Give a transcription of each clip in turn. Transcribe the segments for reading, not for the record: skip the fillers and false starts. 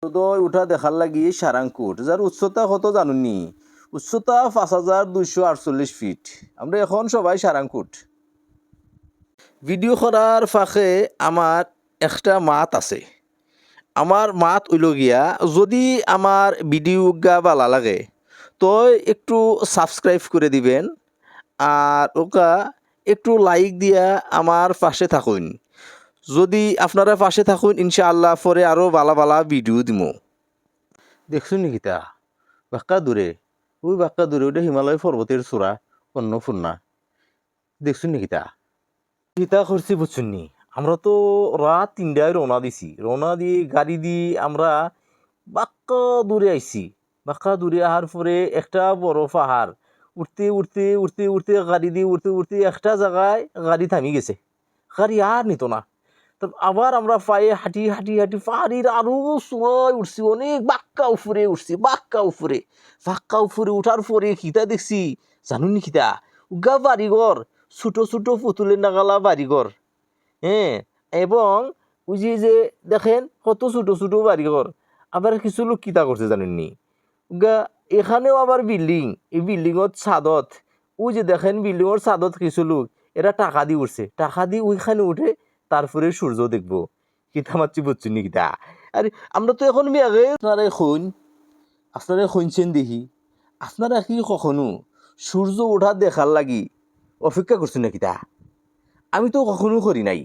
সূর্যোদয় উঠা দেখার লাগি সারাংকুট, যার উচ্চতা কত জানুনি? উচ্চতা 5248 ফিট। আমরা এখন সবাই সারাংকুট। ভিডিও করার ফাঁকে আমার একটা মাত আছে। আমার মাত হইল গিয়া, যদি আমার ভিডিও গা ভালো লাগে তো একটু সাবস্ক্রাইব করে দিবেন, আর ওকা একটু লাইক দিয়া আমার পাশে থাকুন। যদি আপনারা পাশে থাকুন ইনশাআল্লাহ পরে আরও ভালো ভালো ভিডিও দিব। দেখছুন নাকি তা বাক্কা দূরে, ওই বাক্কা দূরে ওইটা হিমালয় পর্বতের চূড়া অন্নপূর্ণা। দেখছুন নাকি তা গীতা করছি বুঝছুন নি? আমরা তো রাত 3টায় রওনা দিছি, রওনা দিয়ে গাড়ি দিয়ে আমরা বাক্কা দূরে আইছি। বাক্কা দূরে আসার পরে একটা বড় পাহাড় উঠতে উঠতে উঠতে উঠতে গাড়ি দিয়ে উঠতে উঠতে একটা জায়গায় গাড়ি থামি গেছে, গাড়ি আর নিত না। তো আবার আমরা পায়ে হাঁটি হাঁটি হাঁটি পাহাড়ির আরো চূড়ায় উঠছি, অনেক বাক্কা উপরে উঠছি, বাক্কা উপরে উঠার পরে খিতা দেখছি জানুন নি খিতা? উগা বাড়িঘর, ছোট ছোট পুতুলের নাগালা বাড়িঘর, হ্যাঁ। এবং ওই যে দেখেন কত ছোট ছোট বাড়িঘর। আবার কিছু লোক কিতা করছে জানেন নি? উগা এখানেও আবার বিল্ডিং, এই বিল্ডিংত ছাদত, ওই যে দেখেন বিল্ডিংর ছাদত কিছু লোক এরা টাকা দিয়ে উঠছে, টাকা দিয়ে ওইখানে উঠে তারপরে সূর্য দেখবো। কিতা মারছি বুঝছেন নি কিতা? আরে আমরা তো এখন মেঘে আপনারা শুনছেন দেখি, আপনারা কি কখনো সূর্য ওঠা দেখার লাগি অপেক্ষা করছেন না কিতা? আমি তো কখনো করি নাই।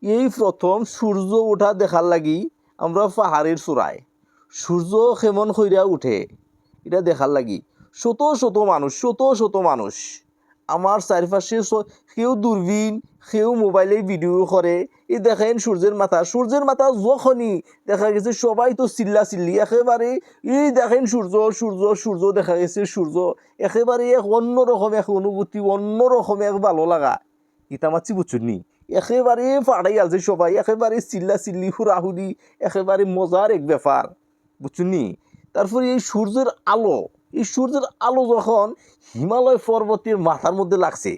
এই প্রথম সূর্য ওঠা দেখার লাগি আমরা পাহাড়ের চূড়ায় সূর্য কেমন কইরা উঠে এটা দেখার লাগি শত শত মানুষ আমার চারপাশে, কেউ দূরবীন, কেউ মোবাইলে ভিডিও করে। এই দেখেন সূর্যের মাথা যখনই দেখা গেছে সবাই তো চিল্লি একেবারে, এই দেখেন সূর্য দেখা গেছে, সূর্য একেবারে এক অন্যরকম এক অনুভূতি, অন্যরকম এক ভালো লাগা। ইতা মারছি বুঝছেন নি? একেবারে ফাড়াই আছে সবাই, একেবারে চিল্লি হুড়াহুড়ি, একেবারে মজার এক ব্যাপার বুঝছেন নি? তারপরে এই সূর্যের আলো যখন হিমালয় পর্বতের মাথার মধ্যে লাগছে,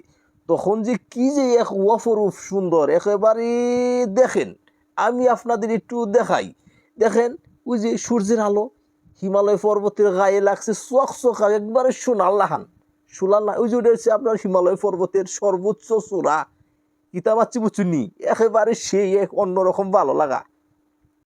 তখন যে কি যে এক অপরূপ সুন্দর একেবারে। দেখেন আমি আপনাদের একটু দেখাই, দেখেন ওই যে সূর্যের আলো হিমালয় পর্বতের গায়ে লাগছে, চকচকা একবারে সোনার লাহান, ওই যে ওটা হচ্ছে আপনার হিমালয় পর্বতের সর্বোচ্চ চূড়া। কিতা পাচ্ছি বুঝছেন নি? একেবারে সেই এক অন্যরকম ভালো লাগা।